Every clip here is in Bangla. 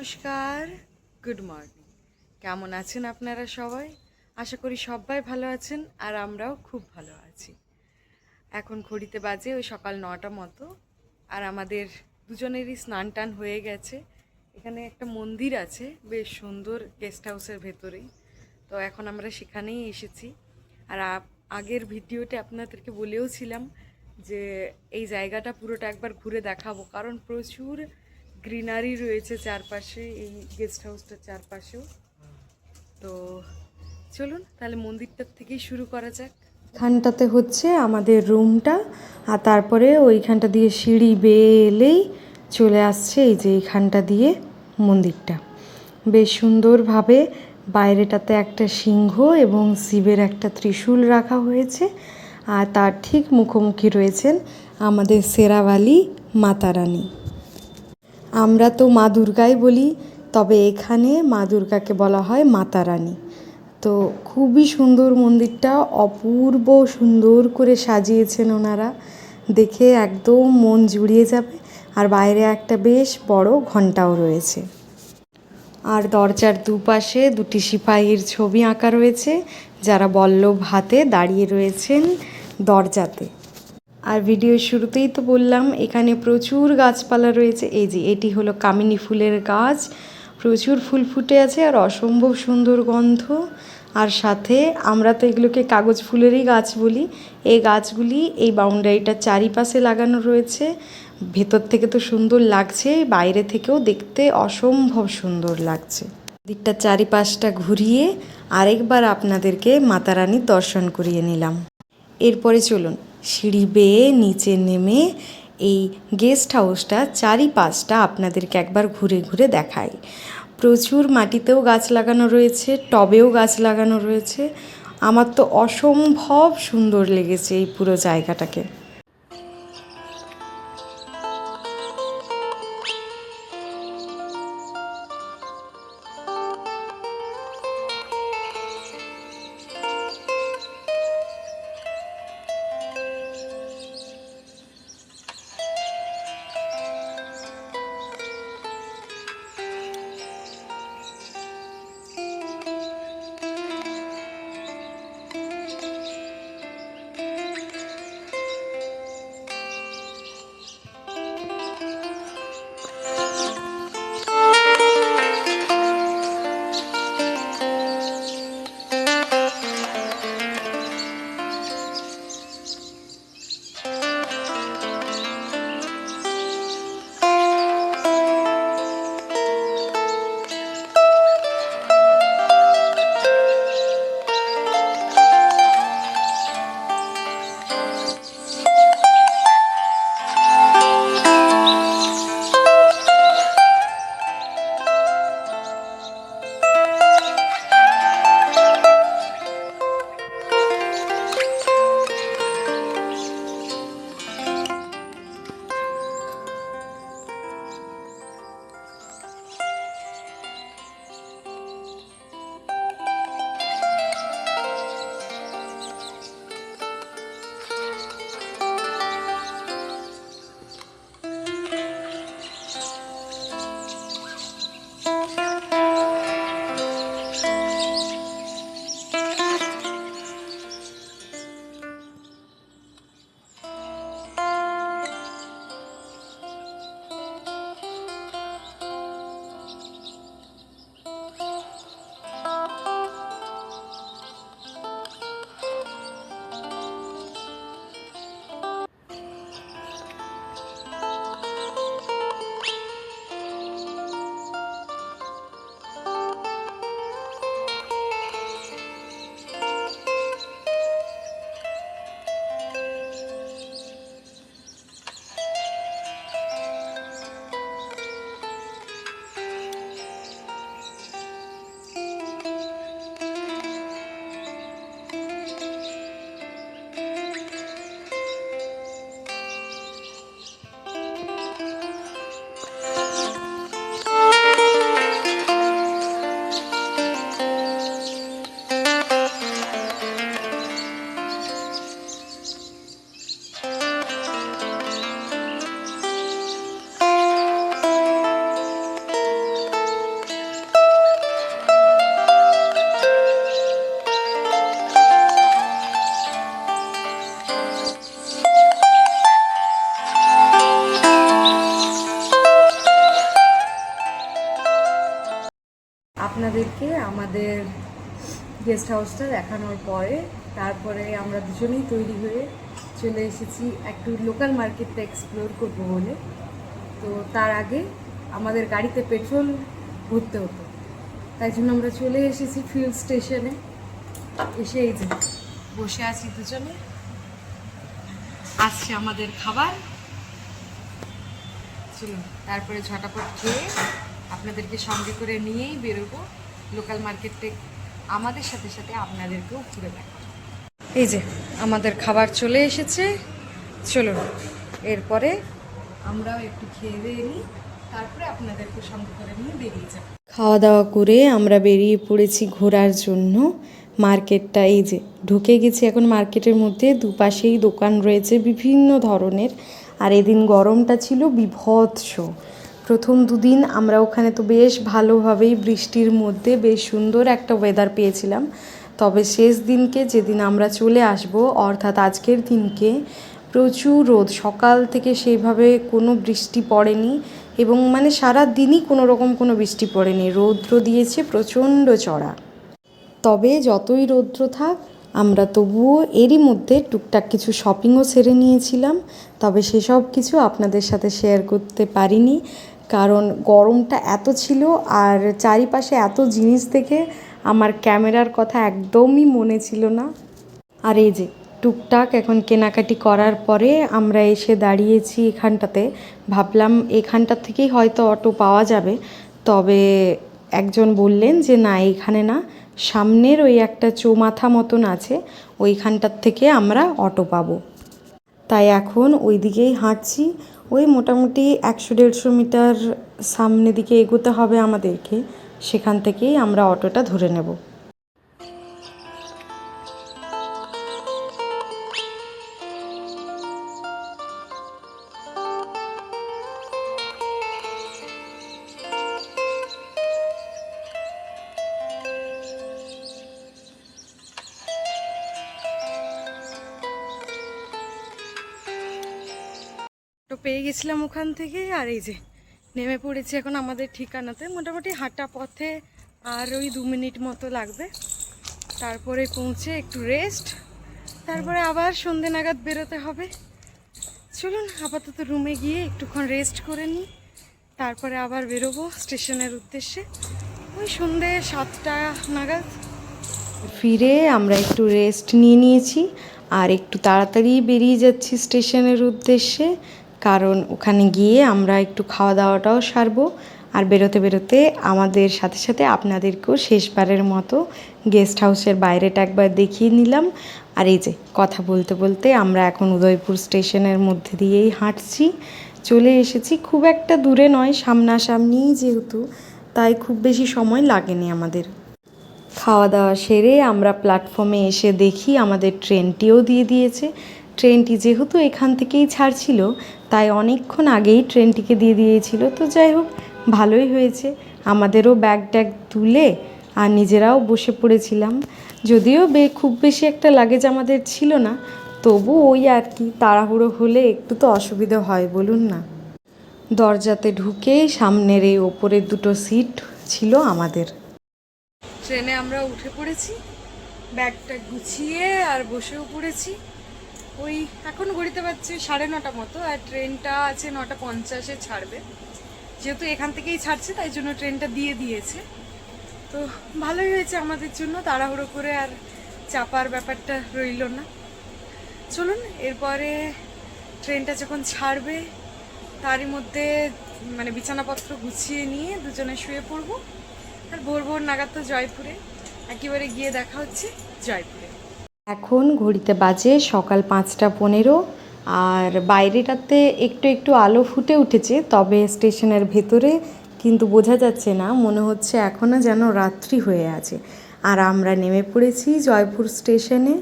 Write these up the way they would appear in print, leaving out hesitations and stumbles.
নমস্কার, গুড মর্নিং। কেমন আছেন আপনারা সবাই? আশা করি সবাই ভালো আছেন আর আমরাও খুব ভালো আছি। এখন ঘড়িতে বাজে ওই সকাল 9টা মতো, আর আমাদের দুজনেরই স্নান টান হয়ে গেছে। এখানে একটা মন্দির আছে বেশ সুন্দর, গেস্ট হাউসের ভেতরেই। তো এখন আমরা সেখানেই এসেছি। আর আগের ভিডিওতে আপনাদেরকে বলেও ছিলাম যে এই জায়গাটা পুরোটা একবার ঘুরে দেখাবো, কারণ প্রচুর গ্রিনারি রয়েছে চারপাশে, এই গেস্ট হাউসটার চারপাশেও। তো চলুন তাহলে মন্দিরটার থেকেই শুরু করা যাক। এখানটাতে হচ্ছে আমাদের রুমটা, আর তারপরে ওইখানটা দিয়ে সিঁড়ি বেয়ে এলেই চলে আসছে এই যে এইখানটা দিয়ে মন্দিরটা। বেশ সুন্দরভাবে বাইরেটাতে একটা সিংহ এবং শিবের একটা ত্রিশূল রাখা হয়েছে, আর তার ঠিক মুখোমুখি রয়েছেন আমাদের শেরাওয়ালি মাতারানী। আমরা তো মা দুর্গাই বলি, তবে এখানে মা দুর্গাকে বলা হয় মাতারানী। তো খুবই সুন্দর মন্দিরটা, অপূর্ব সুন্দর করে সাজিয়েছেন ওনারা, দেখে একদম মন জুড়িয়ে যাবে। আর বাইরে একটা বেশ বড় ঘণ্টাও রয়েছে, আর দরজার দুপাশে দুটি সিপাহীর ছবি আঁকা রয়েছে, যারা বল্লভ হাতে দাঁড়িয়ে রয়েছেন দরজাতে। আর ভিডিওর শুরুতেই তো বললাম এখানে প্রচুর গাছপালা রয়েছে। এই যে এটি হলো কামিনী ফুলের গাছ, প্রচুর ফুল ফুটে আছে আর অসম্ভব সুন্দর গন্ধ। আর সাথে আমরা তো এগুলোকে কাগজ ফুলেরই গাছ বলি। এই গাছগুলি এই বাউন্ডারিটার চারিপাশে লাগানো রয়েছে। ভেতর থেকে তো সুন্দর লাগছে, বাইরে থেকেও দেখতে অসম্ভব সুন্দর লাগছে। দিকটার চারিপাশটা ঘুরিয়ে আরেকবার আপনাদেরকে মাতারানীর দর্শন করিয়ে নিলাম। এরপরে চলুন সিঁড়ি বেয়ে নিচে নেমে এই গেস্ট হাউসটা চারিপাশটা আপনাদেরকে একবার ঘুরে ঘুরে দেখাই। প্রচুর মাটিতেও গাছ লাগানো রয়েছে, টবেও গাছ লাগানো রয়েছে। আমার তো অসম্ভব সুন্দর লেগেছে এই পুরো জায়গাটাকে। আপনাদেরকে আমাদের গেস্ট হাউসটা দেখানোর পরে তারপরে আমরা দুজনেই তৈরি হয়ে চলে এসেছি একটু লোকাল মার্কেটটা এক্সপ্লোর করবো বলে। তো তার আগে আমাদের গাড়িতে পেট্রোল ভরতে হতো, তাই জন্য আমরা চলে এসেছি ফিউল স্টেশনে। এসে এই যে বসে আছি দুজনে, আসছে আমাদের খাবার। চলুন তারপরে ঝটাপট খেয়ে আপনাদেরকে সঙ্গে করে নিয়েই বেরোবো লোকাল মার্কেটে, আমাদের সাথে সাথে আপনাদেরকেও ঘুরে দেখাবো। এই যে আমাদের খাবার চলে এসেছে, চলুন এরপরে আমরাও একটু খেয়ে দিয়ে নিই, তারপরে আপনাদেরকে সঙ্গে করে নিয়ে বেরিয়ে যাব। খাওয়া দাওয়া করে আমরা বেরিয়ে পড়েছি ঘোরার জন্য। মার্কেটটা এই যে ঢুকে গেছি এখন মার্কেটের মধ্যে, দুপাশেই দোকান রয়েছে বিভিন্ন ধরনের। আর এদিন গরমটা ছিল বীভৎস। প্রথম দুদিন আমরা ওখানে তো বেশ ভালোভাবেই বৃষ্টির মধ্যে বেশ সুন্দর একটা ওয়েদার পেয়েছিলাম, তবে শেষ দিনকে যেদিন আমরা চলে আসব অর্থাৎ আজকের দিনকে প্রচুর রোদ, সকাল থেকে সেইভাবে কোনো বৃষ্টি পড়েনি এবং মানে সারা দিনই কোনো রকম কোনো বৃষ্টি পড়েনি, রৌদ্র দিয়েছে প্রচণ্ড চড়া। তবে যতই রৌদ্র থাক আমরা তবুও এরই মধ্যে টুকটাক কিছু শপিংও সেরে নিয়েছিলাম, তবে সেসব কিছু আপনাদের সাথে শেয়ার করতে পারিনি কারণ গরমটা এত ছিল আর চারিপাশে এত জিনিস দেখে আমার ক্যামেরার কথা একদমই মনে ছিল না। আর এই যে টুকটাক এখন কেনাকাটি করার পরে আমরা এসে দাঁড়িয়েছি এখানটাতে, ভাবলাম এখানটা থেকেই হয়তো অটো পাওয়া যাবে, তবে একজন বললেন যে না এখানে না, সামনের ওই একটা চৌমাথা মতন আছে ওইখানটার থেকে আমরা অটো পাবো। তাই এখন ওই দিকেই হাঁটছি, ওই মোটামুটি 100-150 মিটার সামনে দিকে এগোতে হবে আমাদেরকে, সেখান থেকেই আমরা অটোটা ধরে নেব। তো পেয়ে গেছিলাম ওখান থেকে, আর এই যে নেমে পড়েছি এখন আমাদের ঠিকানাতে। মোটামুটি হাঁটা পথে আর ওই 2 মিনিট মতো লাগবে, তারপরে পৌঁছে একটু রেস্ট, তারপরে আবার সন্ধে নাগাদ বেরোতে হবে। চলুন আপাতত রুমে গিয়ে একটুক্ষণ রেস্ট করে নিই, তারপরে আবার বেরোবো স্টেশনের উদ্দেশ্যে ওই সন্ধে 7টা নাগাদ। ফিরে আমরা একটু রেস্ট নিয়েছি আর একটু তাড়াতাড়ি বেরিয়ে যাচ্ছি স্টেশনের উদ্দেশ্যে, কারণ ওখানে গিয়ে আমরা একটু খাওয়া দাওয়াটাও সারবো আর বেরোতে বেরোতে আমাদের সাথে সাথে আপনাদেরকেও শেষবারের মতো গেস্ট হাউসের বাইরেটা একবার দেখিয়ে নিলাম। আর এই যে কথা বলতে বলতে আমরা এখন উদয়পুর স্টেশনের মধ্যে দিয়েই হাঁটছি, চলে এসেছি। খুব একটা দূরে নয়, সামনাসামনিই যেহেতু, তাই খুব বেশি সময় লাগেনি আমাদের। খাওয়া দাওয়া সেরে আমরা প্ল্যাটফর্মে এসে দেখি আমাদের ট্রেনটিও দিয়ে দিয়েছে। ট্রেনটি যেহেতু এখান থেকেই ছাড়ছিল তাই অনেকক্ষণ আগেই ট্রেনটিকে দিয়ে দিয়েছিল, তো যাই হোক ভালোই হয়েছে। আমাদেরও ব্যাগ ট্যাগ তুলে আর নিজেরাও বসে পড়েছিলাম, যদিও খুব বেশি একটা লাগেজ আমাদের ছিল না, তবু ওই আর কি, তাড়াহুড়ো হলে একটু তো অসুবিধা হয় বলুন না। দরজাতে ঢুকে সামনের এই ওপরের 2টো সিট ছিল আমাদের। ট্রেনে আমরা উঠে পড়েছি, ব্যাগটা গুছিয়ে আর বসেও পড়েছি। ওই এখন ঘড়িতে পারছি 9:30 মতো, আর ট্রেনটা আছে 9:50-এ ছাড়বে। যেহেতু এখান থেকেই ছাড়ছে তাই জন্য ট্রেনটা দিয়ে দিয়েছে, তো ভালোই হয়েছে আমাদের জন্য, তাড়াহুড়ো করে আর চাপার ব্যাপারটা রইল না। চলুন এরপরে ট্রেনটা যখন ছাড়বে তারই মধ্যে মানে বিছানাপত্র গুছিয়ে নিয়ে দুজনে শুয়ে পড়বো, আর ভোর ভোর নাগাদ তো জয়পুরে, একেবারে গিয়ে দেখা হচ্ছে জয়পুরে। এখন ঘড়িতে বাজে সকাল 5:15 আর বাইরেটাতে একটু একটু আলো ফুটে উঠেছে, তবে স্টেশনের ভেতরে কিন্তু বোঝা যাচ্ছে না, মনে হচ্ছে এখনও যেন রাত্রি হয়ে আছে। আর আমরা নেমে পড়েছি জয়পুর স্টেশনে।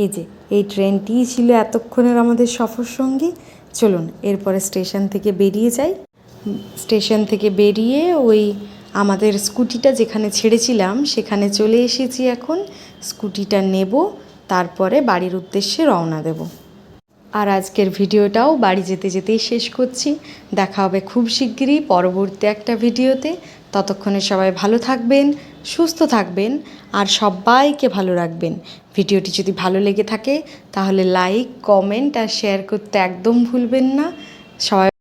এই যে এই ট্রেনটিই ছিল এতক্ষণের আমাদের সফর সঙ্গী। চলুন এরপরে স্টেশন থেকে বেরিয়ে যাই। স্টেশন থেকে বেরিয়ে ওই আমাদের স্কুটিটা যেখানে ছেড়েছিলাম সেখানে চলে এসেছি এখন। স্কুটিটা নেব, তারপরে বাড়ির উদ্দেশ্যে রওনা দেব। আর আজকের ভিডিওটাও বাড়ি যেতে যেতেই শেষ করছি। দেখা হবে খুব শিগগিরই পরবর্তী একটা ভিডিওতে। ততক্ষণে সবাই ভালো থাকবেন, সুস্থ থাকবেন আর সবাইকে ভালো রাখবেন। ভিডিওটি যদি ভালো লেগে থাকে তাহলে লাইক, কমেন্ট আর শেয়ার করতে একদম ভুলবেন না। সবাই